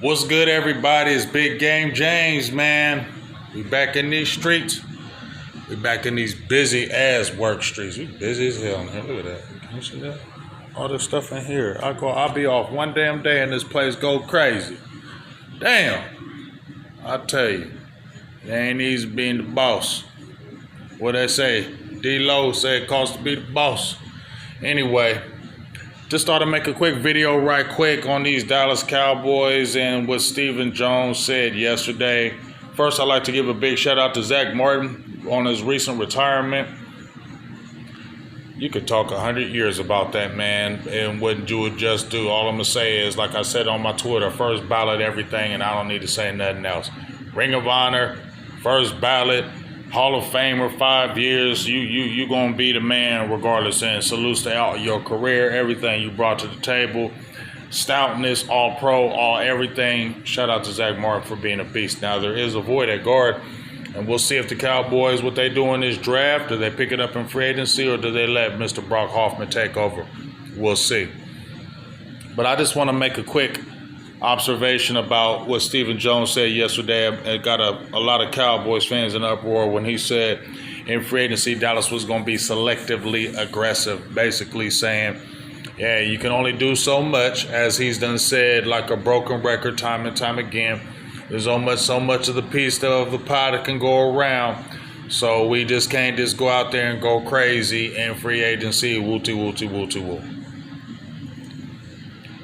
What's good, everybody? It's Big Game James, man. We back in these streets. We back in these busy ass work streets. We busy as hell in here. Look at that. Can you see that? All this stuff in here. I'll be off one damn day and this place go crazy. Damn. I tell you, it ain't easy being the boss. What they say? D-Lo said it costs to be the boss. Anyway, just thought I'd make a quick video right quick on these Dallas Cowboys and what Stephen Jones said yesterday. First, I'd like to give a big shout out to Zack Martin on his recent retirement. You could talk 100 years about that, man, and what you would just do. All I'm going to say is, like I said on my Twitter, first ballot everything, and I don't need to say nothing else. Ring of Honor, first ballot, Hall of Famer, 5 years. You gonna be the man regardless, and salutes to all your career, everything you brought to the table, stoutness, all pro, all everything. Shout out to Zack Martin for being a beast. Now there is a void at guard, and we'll see if the Cowboys, what they do in this draft, do they pick it up in free agency or do they let Mr. Brock Hoffman take over? We'll see. But I just want to make a quick observation about what Stephen Jones said yesterday. It got a lot of Cowboys fans in uproar when he said in free agency Dallas was going to be selectively aggressive, basically saying, yeah, you can only do so much, as he's done said, like a broken record time and time again. There's so much of the piece of the pie that can go around, so we just can't just go out there and go crazy in free agency, woo.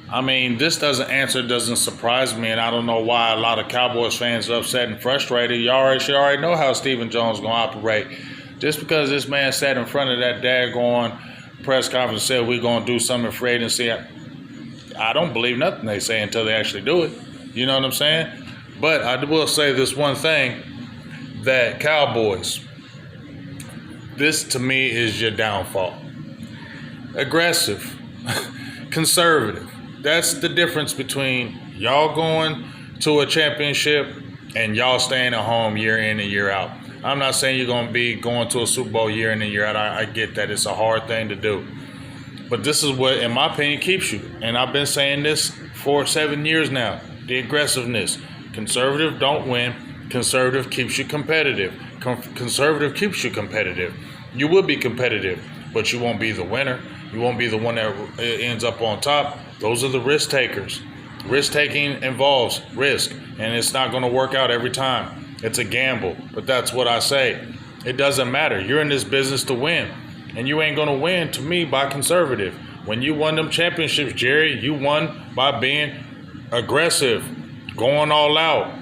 I mean, this doesn't surprise me, and I don't know why a lot of Cowboys fans are upset and frustrated. You already know how Stephen Jones is going to operate. Just because this man sat in front of that daggone press conference and said we're going to do something in free agency, I don't believe nothing they say until they actually do it. You know what I'm saying? But I will say this one thing, that Cowboys, this to me is your downfall. Aggressive, conservative. That's the difference between y'all going to a championship and y'all staying at home year in and year out. I'm not saying you're going to be going to a Super Bowl year in and year out. I get that. It's a hard thing to do. But this is what, in my opinion, keeps you. And I've been saying this for 7 years now. The aggressiveness. Conservative don't win. Conservative keeps you competitive. Conservative keeps you competitive. You will be competitive, but you won't be the winner. You won't be the one that ends up on top. Those are the risk takers. Risk taking involves risk, and it's not going to work out every time. It's a gamble, but that's what I say. It doesn't matter. You're in this business to win, and you ain't going to win, to me, by conservative. When you won them championships, Jerry, you won by being aggressive, going all out,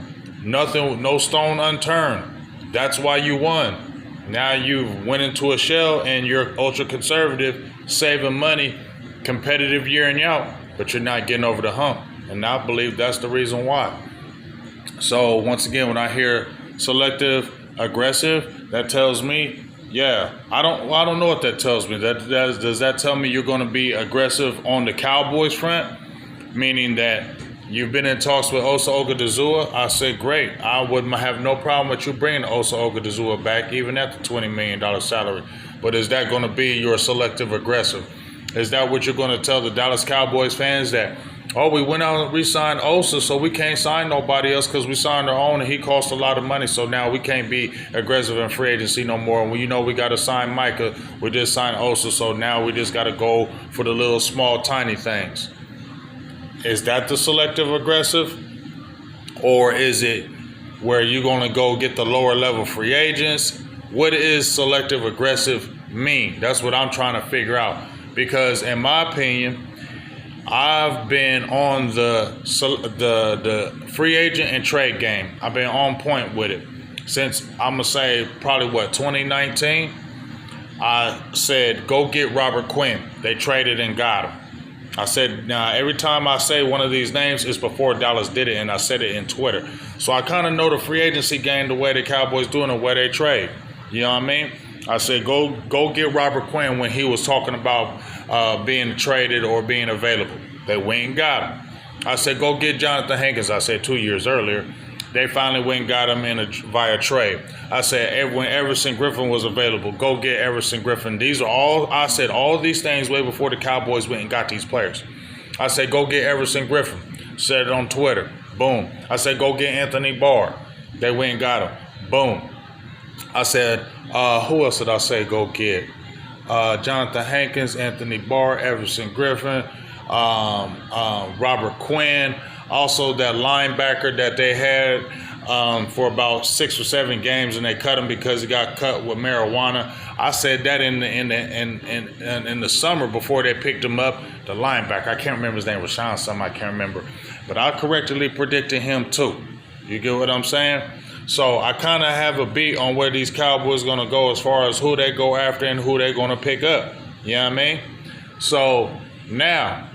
nothing, no stone unturned. That's why you won. Now you've went into a shell and you're ultra conservative, saving money, competitive year in out, but you're not getting over the hump. And I believe that's the reason why. So once again, when I hear selective, aggressive, that tells me, yeah, I don't know what that tells me. Does that tell me you're going to be aggressive on the Cowboys front? Meaning that you've been in talks with Osa Ogadazua? I said, great. I would have no problem with you bringing Osa Ogadazua back, even at the $20 million salary. But is that going to be your selective aggressive? Is that what you're going to tell the Dallas Cowboys fans, that, oh, we went out and re-signed Osa, so we can't sign nobody else because we signed our own and he cost a lot of money, so now we can't be aggressive in free agency no more. And we got to sign Micah. We just signed Osa, so now we just got to go for the little small tiny things. Is that the selective aggressive? Or is it where you're going to go get the lower level free agents? What does selective aggressive mean? That's what I'm trying to figure out. Because in my opinion, I've been on the free agent and trade game. I've been on point with it since, I'm going to say, probably 2019. I said, go get Robert Quinn. They traded and got him. I said, now every time I say one of these names, it's before Dallas did it, and I said it in Twitter. So I kind of know the free agency game, the way the Cowboys do and the way they trade. You know what I mean? I said, go get Robert Quinn when he was talking about being traded or being available. They went and got him. I said, go get Jonathan Hankins. I said 2 years earlier. They finally went and got him via trade. I said, when Everson Griffin was available, go get Everson Griffin. I said all these things way before the Cowboys went and got these players. I said, go get Everson Griffin. Said it on Twitter. Boom. I said, go get Anthony Barr. They went and got him. Boom. I said, who else did I say go get? Jonathan Hankins, Anthony Barr, Everson Griffin, Robert Quinn. Also, that linebacker that they had for about 6 or 7 games, and they cut him because he got cut with marijuana. I said that in the summer before they picked him up. The linebacker, I can't remember his name, Rashawn something, I can't remember, but I correctly predicted him too. You get what I'm saying? So I kind of have a beat on where these Cowboys going to go as far as who they go after and who they're going to pick up. You know what I mean? So now,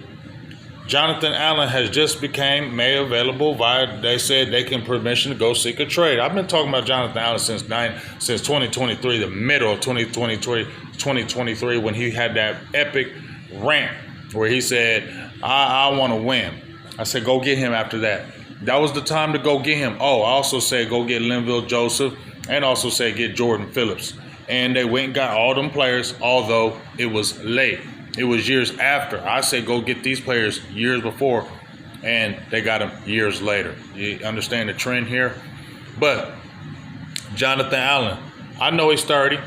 Jonathan Allen has just became made available they said they can permission to go seek a trade. I've been talking about Jonathan Allen since 2023, the middle of 2023 when he had that epic rant where he said, I want to win. I said, go get him after that. That was the time to go get him. Oh, I also said go get Linville Joseph and also said get Jordan Phillips. And they went and got all them players, although it was late. It was years after. I said go get these players years before, and they got them years later. You understand the trend here? But Jonathan Allen, I know he's 30.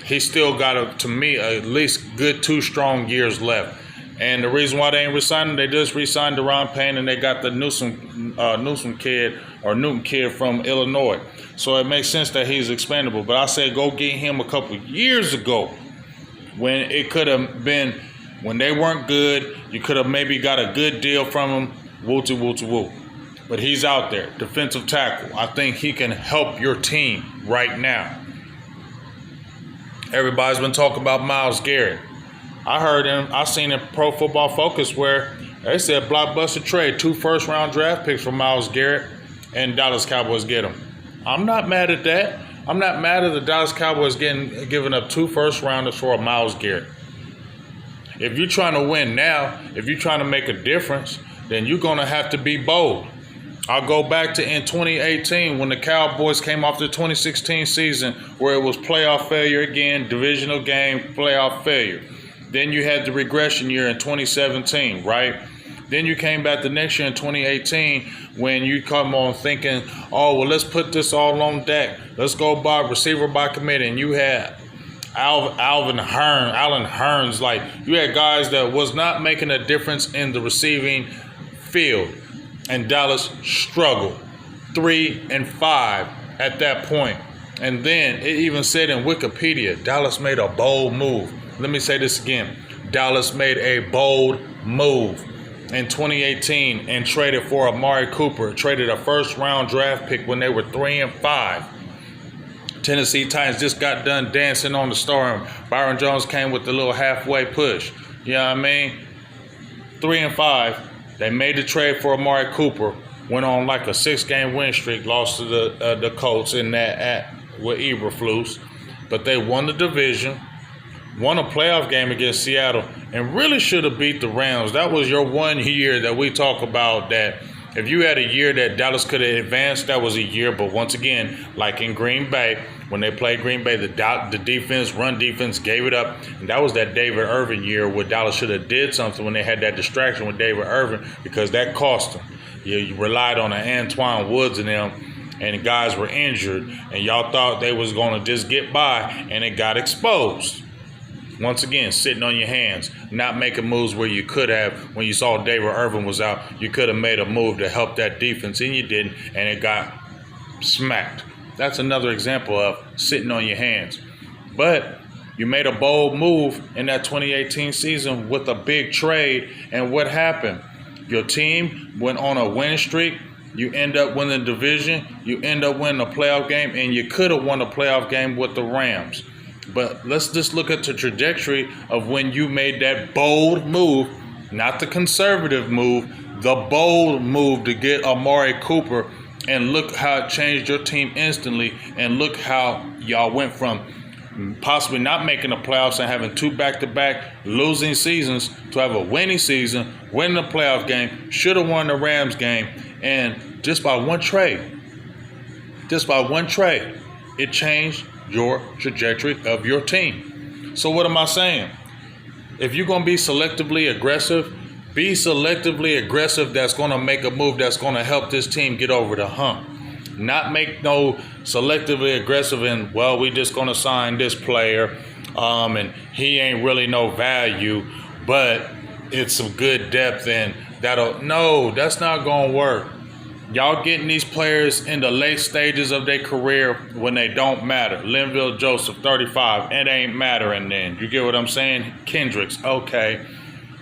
He's still got, to me, at least good 2 strong years left. And the reason why they ain't re-signed him, they just re-signed Deron Payne, and they got the Newton kid from Illinois. So it makes sense that he's expendable. But I said go get him a couple years ago when it could have been, when they weren't good, you could have maybe got a good deal from him, woo-to-woo-to-woo. But he's out there, defensive tackle. I think he can help your team right now. Everybody's been talking about Myles Garrett. I heard him, I seen in Pro Football Focus where they said blockbuster trade, 2 first-round draft picks for Myles Garrett, and Dallas Cowboys get him. I'm not mad at that. I'm not mad at the Dallas Cowboys giving up 2 first-rounders for a Myles Garrett. If you're trying to win now, if you're trying to make a difference, then you're going to have to be bold. I'll go back to in 2018 when the Cowboys came off the 2016 season where it was playoff failure again, divisional game, playoff failure. Then you had the regression year in 2017, right? Then you came back the next year in 2018 when you come on thinking, oh, well, let's put this all on deck. Let's go by receiver by committee. And you had Allen Hurns. Like, you had guys that was not making a difference in the receiving field. And Dallas struggled 3-5 at that point. And then it even said in Wikipedia, Dallas made a bold move. Let me say this again. Dallas made a bold move in 2018 and traded for Amari Cooper, traded a first-round draft pick when they were 3-5. Tennessee Titans just got done dancing on the storm. Byron Jones came with the little halfway push. You know what I mean? 3-5. They made the trade for Amari Cooper, went on like a 6-game win streak, lost to the Colts in that with Eberflus, but they won the division. Won a playoff game against Seattle and really should have beat the Rams. That was your one year that we talk about that if you had a year that Dallas could have advanced, that was a year. But once again, like in Green Bay, when they played Green Bay, the defense, run defense, gave it up. And that was that David Irvin year where Dallas should have did something when they had that distraction with David Irvin because that cost them. You relied on Antoine Woods and them, and the guys were injured. And y'all thought they was going to just get by, and it got exposed. Once again, sitting on your hands, not making moves where you could have. When you saw David Irvin was out, you could have made a move to help that defense, and you didn't, and it got smacked. That's another example of sitting on your hands. But you made a bold move in that 2018 season with a big trade, and what happened? Your team went on a winning streak. You end up winning the division. You end up winning a playoff game, and you could have won a playoff game with the Rams. But let's just look at the trajectory of when you made that bold move, not the conservative move, the bold move to get Amari Cooper, and look how it changed your team instantly, and look how y'all went from possibly not making the playoffs and having 2 back-to-back losing seasons to have a winning season, winning the playoff game, should have won the Rams game, and just by one trade, it changed your trajectory of your team. So what am I saying? If you're going to be selectively aggressive, Be selectively aggressive. That's going to make a move that's going to help this team get over the hump. Not make no selectively aggressive and, well, we just going to sign this player and he ain't really no value, but it's some good depth and no, that's not going to work. Y'all getting these players in the late stages of their career when they don't matter. Linville Joseph, 35, it ain't mattering then. You get what I'm saying? Kendricks, okay.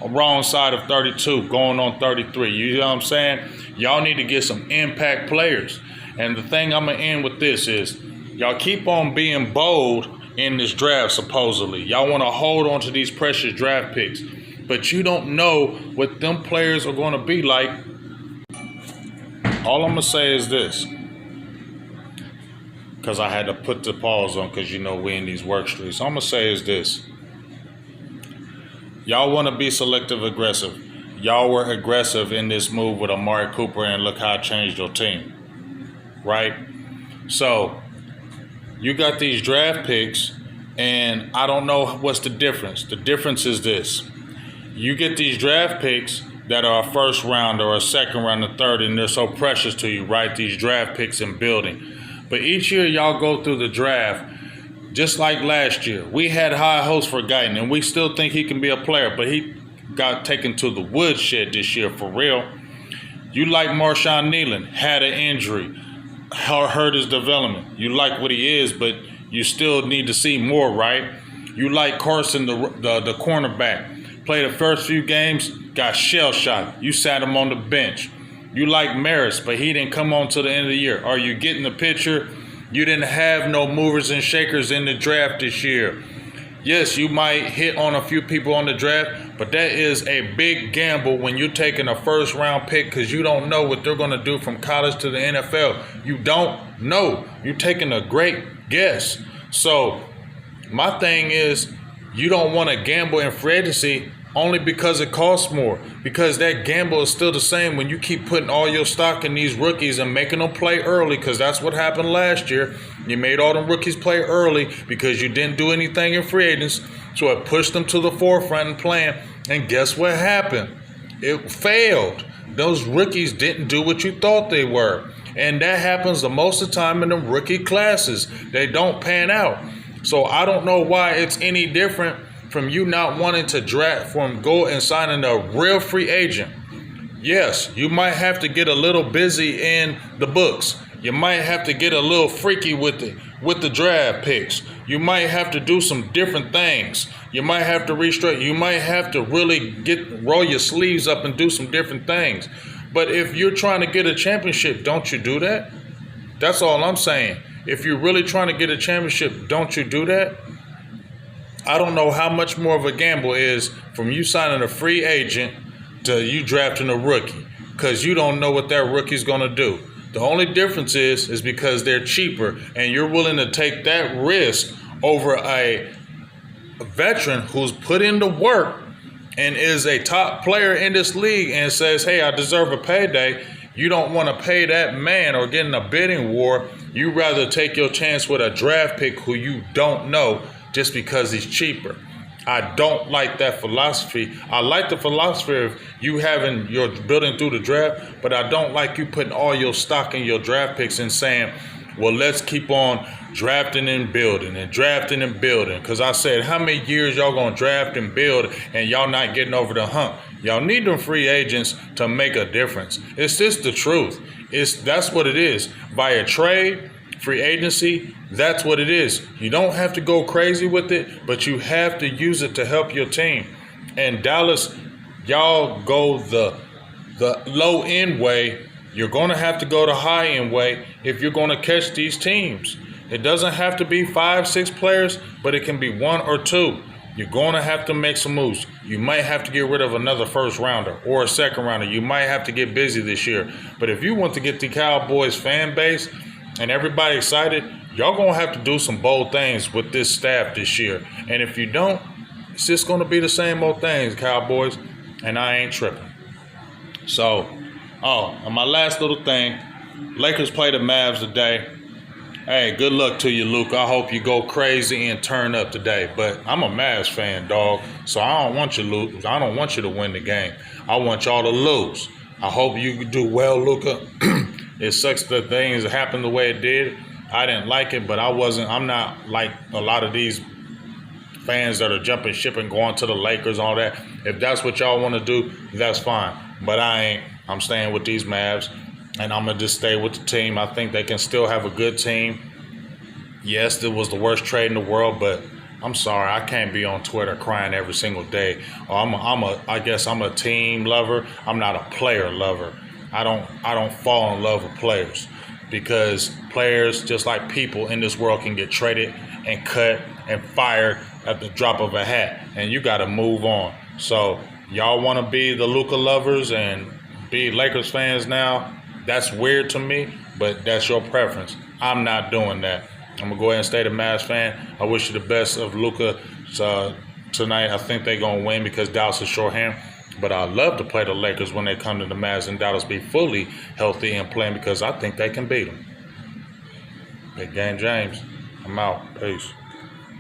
Wrong side of 32, going on 33. You know what I'm saying? Y'all need to get some impact players. And the thing I'm going to end with this is, y'all keep on being bold in this draft, supposedly. Y'all want to hold on to these precious draft picks. But you don't know what them players are going to be like. All I'm going to say is this. Because I had to put the pause on because, we in these work streets. All I'm going to say is this. Y'all want to be selective aggressive. Y'all were aggressive in this move with Amari Cooper, and look how it changed your team. Right? So, you got these draft picks, and I don't know what's the difference. The difference is this. You get these draft picks that are a first round or a second round or third, and they're so precious to you, right? These draft picks in building. But each year y'all go through the draft, just like last year. We had high hopes for Guyton, and we still think he can be a player, but he got taken to the woodshed this year for real. You like Marshawn Nealon, had an injury, hurt his development. You like what he is, but you still need to see more, right? You like Carson, the cornerback. Played the first few games, got shell-shocked. You sat him on the bench. You like Maris, but he didn't come on till the end of the year. Are you getting the picture? You didn't have no movers and shakers in the draft this year. Yes, you might hit on a few people on the draft, but that is a big gamble when you're taking a first-round pick because you don't know what they're going to do from college to the NFL. You don't know. You're taking a great guess. So my thing is, you don't want to gamble in free agency only because it costs more. Because that gamble is still the same when you keep putting all your stock in these rookies and making them play early, because that's what happened last year. You made all them rookies play early because you didn't do anything in free agents. So it pushed them to the forefront and playing. And guess what happened? It failed. Those rookies didn't do what you thought they were. And that happens the most of the time in the rookie classes. They don't pan out. So I don't know why it's any different from you not wanting to draft, from go and signing a real free agent. Yes, you might have to get a little busy in the books. You might have to get a little freaky with the draft picks. You might have to do some different things. You might have to restructure. You might have to really roll your sleeves up and do some different things. But if you're trying to get a championship, don't you do that? That's all I'm saying. If you're really trying to get a championship, don't you do that? I don't know how much more of a gamble is from you signing a free agent to you drafting a rookie, because you don't know what that rookie's going to do. The only difference is because they're cheaper, and you're willing to take that risk over a veteran who's put in the work and is a top player in this league and says, hey, I deserve a payday. You don't want to pay that man or get in a bidding war. You rather take your chance with a draft pick who you don't know just because he's cheaper. I don't like that philosophy. I like the philosophy of you having your building through the draft, but I don't like you putting all your stock in your draft picks and saying, well, let's keep on drafting and building and drafting and building. Because I said, how many years y'all going to draft and build and y'all not getting over the hump? Y'all need them free agents to make a difference. It's just the truth. That's what it is. Via trade, free agency, that's what it is. You don't have to go crazy with it, but you have to use it to help your team. And Dallas, y'all go the low end way. You're going to have to go the high end way if you're going to catch these teams. It doesn't have to be 5, 6 players, but it can be 1 or 2. You're going to have to make some moves. You might have to get rid of another first rounder or a second rounder. You might have to get busy this year. But if you want to get the Cowboys fan base and everybody excited, y'all going to have to do some bold things with this staff this year. And if you don't, it's just going to be the same old things, Cowboys, and I ain't tripping. So, and my last little thing, Lakers play the Mavs today. Hey, good luck to you, Luke. I hope you go crazy and turn up today. But I'm a Mavs fan, dog. So I don't want you to lose. I don't want you to win the game. I want y'all to lose. I hope you do well, Luka. It sucks that things happened the way it did. I didn't like it, but I'm not like a lot of these fans that are jumping ship and going to the Lakers and all that. If that's what y'all want to do, that's fine. But I ain't. I'm staying with these Mavs, and I'm going to just stay with the team. I think they can still have a good team. Yes, it was the worst trade in the world, but I'm sorry, I can't be on Twitter crying every single day. I guess I'm a team lover. I'm not a player lover. I don't fall in love with players, because players, just like people in this world, can get traded and cut and fired at the drop of a hat, and you got to move on. So y'all want to be the Luka lovers and be Lakers fans now? That's weird to me, but that's your preference. I'm not doing that. I'm going to go ahead and stay the Mavs fan. I wish you the best of Luka tonight. I think they're going to win because Dallas is shorthand. But I'd love to play the Lakers when they come to the Mavs and Dallas be fully healthy and playing, because I think they can beat them. Big Game James. I'm out. Peace.